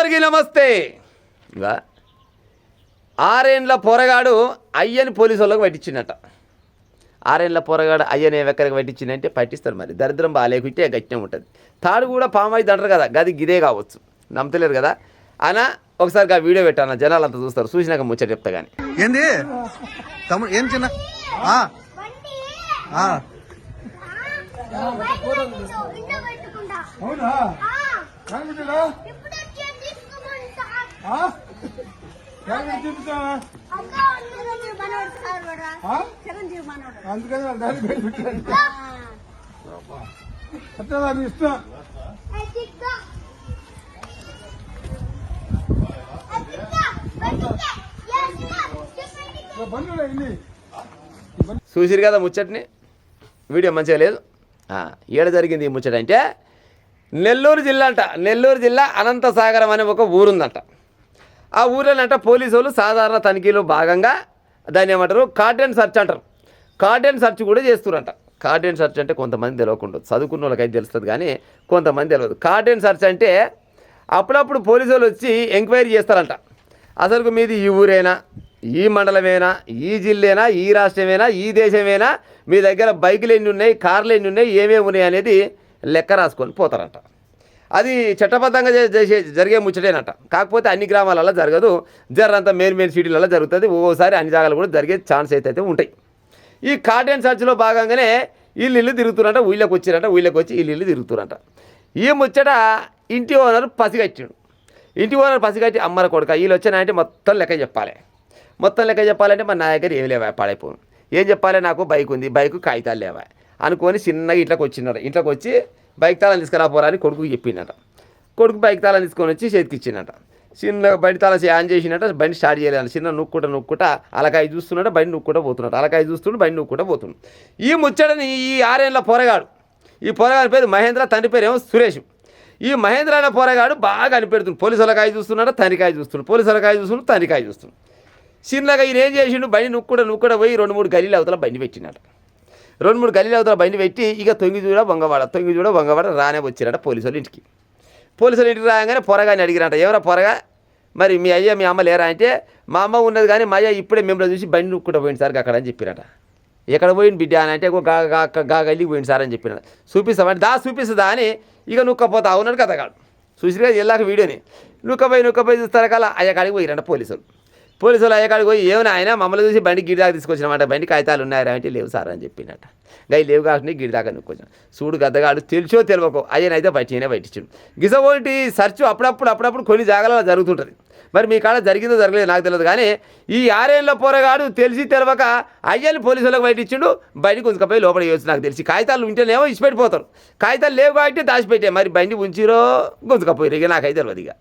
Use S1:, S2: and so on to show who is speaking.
S1: అందరికీ నమస్తే. ఇంకా ఆరేండ్ల పోరగాడు అయ్యని పోలీసు వాళ్ళకి పట్టించిందట. ఆరేండ్ల పోరగాడు అయ్యని ఎక్కడికి పట్టించిందంటే పట్టిస్తారు. మరి దరిద్రం బాగాలేకుంటే గట్టినే ఉంటుంది. తాడు కూడా పామైంది అంటారు కదా, గది గిదే కావచ్చు, నమ్మతలేరు కదా అన్న. ఒకసారి ఆ వీడియో పెట్టాను, జనాలు అంతా చూస్తారు. చూసినాక ముచ్చట చెప్తా కానీ.
S2: ఏంది తమ్ముడు ఏం చిన్న
S1: చూసిరు కదా ముచ్చటని. వీడియో మంచిగా లేదు. ఏడ జరిగింది ఈ ముచ్చట అంటే నెల్లూరు జిల్లా అంట. నెల్లూరు జిల్లా అనంతసాగరం అనే ఒక ఊరుందంట. ఆ ఊరిలోనంట పోలీసు వాళ్ళు సాధారణ తనిఖీలో భాగంగా దాన్ని ఏమంటారు, కార్డెన్ సర్చ్ అంటారు. కార్డెన్ సర్చ్ కూడా చేస్తున్నారంట. కార్డెన్ సర్చ్ అంటే కొంతమంది తెలియకుండా, చదువుకున్న వాళ్ళకైతే తెలుస్తుంది కానీ కొంతమంది తెలియదు. కార్డెన్ సర్చ్ అంటే అప్పుడప్పుడు పోలీసు వాళ్ళు వచ్చి ఎంక్వైరీ చేస్తారంట. అసలు మీది ఈ ఊరేనా, ఈ మండలమేనా, ఈ జిల్లేనా, ఈ రాష్ట్రమేనా, ఈ దేశమేనా, మీ దగ్గర బైకులు ఎన్ని ఉన్నాయి, కార్లు ఎన్ని ఉన్నాయి, ఏమేమి ఉన్నాయి అనేది లెక్క రాసుకొని పోతారంట. అది చట్టబద్ధంగా జరిగే ముచ్చటేనట. కాకపోతే అన్ని గ్రామాలలో జరగదు, జరంతా మెయిన్ సిటీలలో జరుగుతుంది. ఓసారి అన్ని జాగాలు కూడా జరిగే ఛాన్స్ అయితే ఉంటాయి. ఈ కార్డెన్ సర్చ్లో భాగంగానే ఇల్లు తిరుగుతున్నట. ఊళ్ళకి వచ్చిరంట, ఊళ్ళకి వచ్చి ఇల్లు తిరుగుతురంట. ఈ ముచ్చట ఇంటి ఓనర్ పసిగట్టాడు. ఇంటి ఓనర్ పసిగట్టి అమ్మర కొడుక వీళ్ళు వచ్చినాయంటే మొత్తం లెక్క చెప్పాలి. మొత్తం లెక్క చెప్పాలంటే మన నా దగ్గర ఏమి లేవా, పాడైపోను. ఏం చెప్పాలి, నాకు బైక్ ఉంది, బైకు కాగితాలు లేవా అనుకొని చిన్నగా ఇంట్లోకి వచ్చినారు. ఇంట్లోకి వచ్చి బైక్ తాళం తీసుకురాపోరా అని కొడుకు చెప్పిందట. కొడుకు బైక్ తాళం తీసుకొని వచ్చి చేతికి ఇచ్చిందట. చిన్నగా బండి తాళం ఆన్ చేసినట్ట. బండి స్టార్ట్ చేయలేదు. చిన్న నొక్కుట అలకాయ చూస్తున్నట్టు బండి నొక్కుట పోతున్నట్టు, అలకాయ చూస్తుంటే బండి నొక్కుట పోతున్నాడు. ఈ ముచ్చటని ఈ ఆరేళ్ళ పోరగాడు, ఈ పోరగాడి పేరు మహేంద్ర, తండ్రి పేరు ఏమో సురేష్. ఈ మహేంద్ర అనే పోరగాడు బాగా అనిపెడుతుంది. పోలీసు వాళ్ళకాయ చూస్తున్నాడు, తండ్రికాయ చూస్తున్నాడు, పోలీసు వాళ్ళకాయ చూస్తున్నాడు, తండ్రికాయ చూస్తున్నాడు. చిన్నగా ఈయన ఏం చేసిండు, బండి నొక్కుడ పోయి 2-3 గలీలు అవతల బండి పెట్టినట. 2-3 గలీలు అవతల బండి పెట్టి ఇక తొంగి చూడ వంగవాడ రానే వచ్చిరట పోలీసు వాళ్ళ ఇంటికి. పోలీసు వాళ్ళ ఇంటికి రాగానే పొరగాని అడిగిరంట, ఎవరా పొరగా, మరి మీ అయ్య మీ అమ్మ లేరా అంటే, మా అమ్మ ఉన్నది కానీ మా అయ్య ఇప్పుడే మిమ్మల్ని చూసి బండి నొక్కుట పోయింది సార్ అక్కడ అని చెప్పినట. ఎక్కడ పోయింది బిడ్డ అని అంటే గా గల్లికి పోయింది సార్ అని చెప్పిన. చూపిస్తామంటే చూపిస్తుందా అని ఇక నొక్కపోతా అవునాడు కథగాడు. చూసిగా వెళ్ళాక వీడియోని నొక్కపోయి చూస్తారు కల్లా అయ్యకాడికి పోయిరంట పోలీసులు. పోలీసులు అయ్యకాడికి పోయి ఏమైనా ఆయన మమ్మల్ని చూసి బండి గిడి దాకా తీసుకొచ్చినామంట. బండి కాగితాలు ఉన్నాయా అంటే లేవు సార్ అని చెప్పినట్ట. గై లేవు కాకుండా గిడి దాకా నొక్కొచ్చాను. చూడు గద్దగాడు తెలుసో తెలియకో అయ్యనైతే బయటిచ్చాడు. గిసోటి సర్చ్ అప్పుడప్పుడు కొన్ని జాగాలలో జరుగుతుంటుంది. మరి మీ కాడ జరిగిందో జరగలేదు నాకు తెలియదు కానీ ఈ ఆరేళ్ళ పోరగాడు తెలిసి తెలియక అయ్యని పోలీసులకు బయటిచ్చిండు. బయటికి ఉంచుకపోయి లోపల వేయచ్చు. నాకు తెలిసి కాగితాలు ఉంటేనేమో ఇచ్చిపెట్టిపోతారు, కాగితాలు లేవు కాబట్టి దాచిపెట్టే. మరి బండి ఉంచిరో గుంజుకపోయారు, ఇక నాకైతే తెలియదు. ఇక